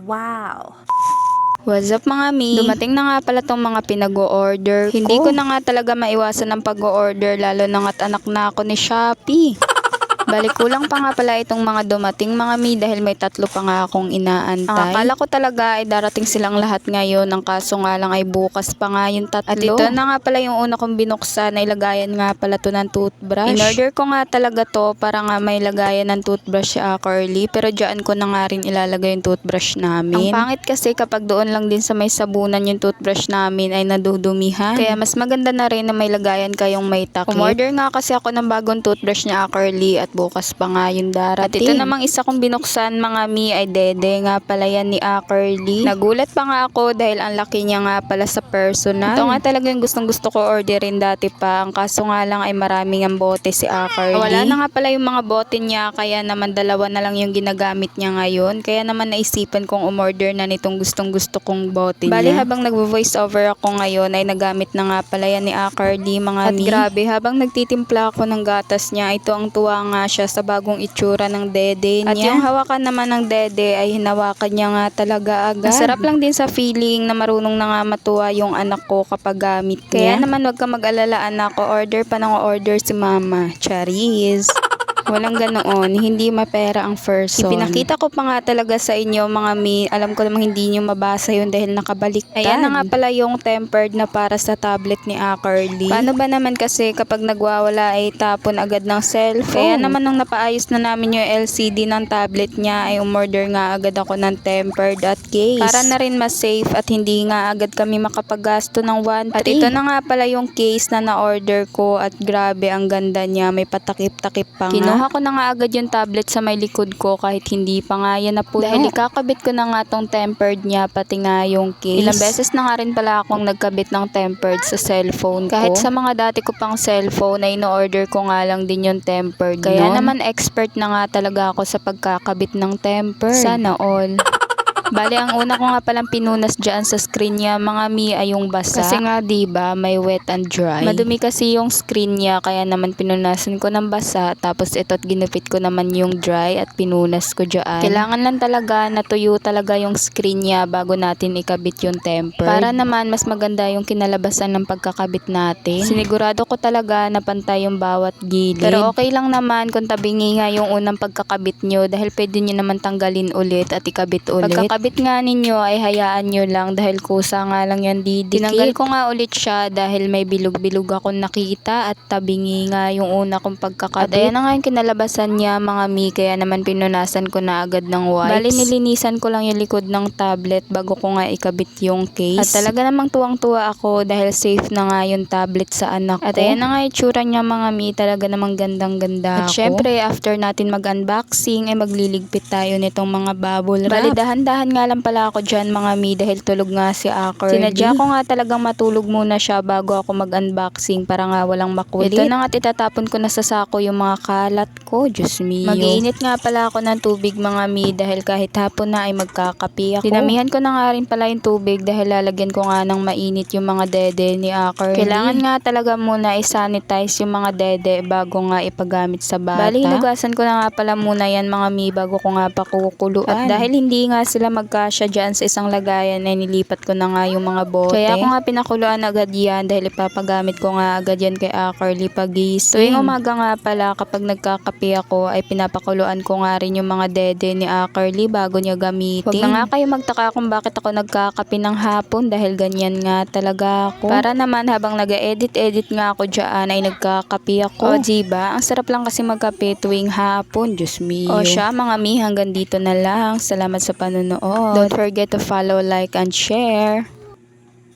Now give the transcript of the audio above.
Wow! What's up mga mi? Dumating na nga pala tong mga pinag-o-order ko. Hindi ko na nga talaga maiwasan ng pag-o-order lalo na nga't anak na ako ni Shopee. Balik kulang pa nga pala itong mga dumating mga mi dahil may tatlo pa nga akong inaantay. Ang akala ko talaga ay darating silang lahat ngayon, ang kaso nga lang ay bukas pa nga yung tatlo. At ito na nga pala yung una kong binuksan na ilagayan nga pala to ng toothbrush. In-order ko nga talaga to para nga may lagayan ng toothbrush si Curly, pero dyan ko na nga rin ilalagay yung toothbrush namin. Ang pangit kasi kapag doon lang din sa may sabunan yung toothbrush namin ay nadudumihan. Kaya mas maganda na rin na may lagayan kayong may takip. Umorder nga kasi ako ng bagong toothbrush ni Curly at bukas pa nga yung darating. At ito namang isa kong binuksan mga mi ay dede nga pala yan ni Curly. Nagulat pa nga ako dahil ang laki niya nga pala sa personal. Ito nga talaga yung gustong gusto ko orderin dati pa. Ang kaso nga lang ay maraming ang bote si Curly. Wala na nga pala yung mga bote niya kaya naman dalawa na lang yung ginagamit niya ngayon. Kaya naman naisipan kong umorder na nitong gustong gusto kong bote niya. Bali habang nagvo-voice over ako ngayon ay nagamit na nga pala yan ni Curly mga mi. At grabe habang nagtitimpla ako ng gatas niya, ito ang tuwa nga siya sa bagong itsura ng dede niya. At yung hawakan naman ng dede ay hinawakan niya nga talaga agad. Masarap lang din sa feeling na marunong na nga matuwa yung anak ko kapag gamit niya. Kaya naman wag ka mag-alala anak ko, order pa ng order si mama. Charis! Walang ganoon, hindi mapera ang first son. Ipinakita ko pa nga talaga sa inyo mga mi, alam ko namang hindi nyo mabasa yun dahil nakabaliktad. Ayan na nga pala yung tempered na para sa tablet ni Curly. Paano ba naman kasi kapag nagwawala ay tapon agad ng cellphone? Kaya naman nung napaayos na namin yung LCD ng tablet niya ay umorder nga agad ako ng tempered at case. Para na rin mas safe at hindi nga agad kami makapaggasto ng 1.3. At ito na nga pala yung case na na-order ko at grabe ang ganda niya, may patakip-takip pa nga. Kinuha ko na nga agad yung tablet sa may likod ko kahit hindi pa nga yan na puno. Dahil ikakabit ko na nga tong tempered niya pati nga yung case. Ilang beses na nga rin pala akong nagkabit ng tempered sa cellphone ko. Kahit sa mga dati ko pang cellphone ay in-order ko nga lang din yung tempered. Kaya naman expert na nga talaga ako sa pagkakabit ng tempered. Sana all. Bali, ang una ko nga palang pinunas dyan sa screen niya, mga mi, ay yung basa. Kasi nga, diba, may wet and dry. Madumi kasi yung screen niya, kaya naman pinunasan ko ng basa. Tapos ito't ginupit ko naman yung dry at pinunas ko dyan. Kailangan lang talaga natuyo talaga yung screen niya bago natin ikabit yung tempered. Para naman, mas maganda yung kinalabasan ng pagkakabit natin. Sinigurado ko talaga na pantay yung bawat gilid. Pero okay lang naman kung tabingi nga yung unang pagkakabit nyo dahil pwede nyo naman tanggalin ulit at ikabit ulit. Kabit nga ninyo ay hayaan nyo lang dahil kusa nga lang yan didikit. Tinanggal ko nga ulit siya dahil may bilog-bilog akong nakita at tabingi nga yung una kong pagkakabit. At ayan na nga yung kinalabasan niya mga mi, kaya naman pinunasan ko na agad ng wipes. Bali nilinisan ko lang yung likod ng tablet bago ko nga ikabit yung case. At talaga namang tuwang-tuwa ako dahil safe na nga yung tablet sa anak ko. At ayan na nga yung tsura niya mga mi, talaga namang gandang-ganda ako. At syempre after natin mag-unboxing ay magliligpit tayo nitong mga bubble wrap. Bali dahan-dahan nga lang pala ako dyan mga mi dahil tulog nga si Curly. Sinadya ko nga talagang matulog muna siya bago ako mag-unboxing para nga walang makulit. Ito na nga itatapon ko na sa sako yung mga kalat ko. Diyos mio. Mag-iinit nga pala ako ng tubig mga mi dahil kahit hapon na ay magkakapi ako. Dinamihan ko na nga rin pala yung tubig dahil lalagyan ko nga ng mainit yung mga dede ni Curly. Kailangan nga talaga muna i-sanitize yung mga dede bago nga ipagamit sa bata. Bali hinugasan ko na nga pala muna yan mga mi bago ko nga pakukuluan. At dahil hindi nga sila magkasya dyan sa isang lagayan ay nilipat ko na nga yung mga bote. Kaya ako nga pinakuluan agad yan dahil ipapagamit ko nga agad yan kay Curly pagising. Tuwing umaga nga pala kapag nagkakape ako ay pinapakuluan ko nga rin yung mga dede ni Curly bago niya gamitin. Huwag na nga kayo magtaka kung bakit ako nagkakape ng hapon dahil ganyan nga talaga ako. Para naman habang nag-edit nga ako dyan ay nagkakape ako. O diba? Ang sarap lang kasi magkape tuwing hapon. Diyos mio. O siya mga mi, hanggang dito na lang. Salamat sa panonood. Don't forget to follow, like, and share.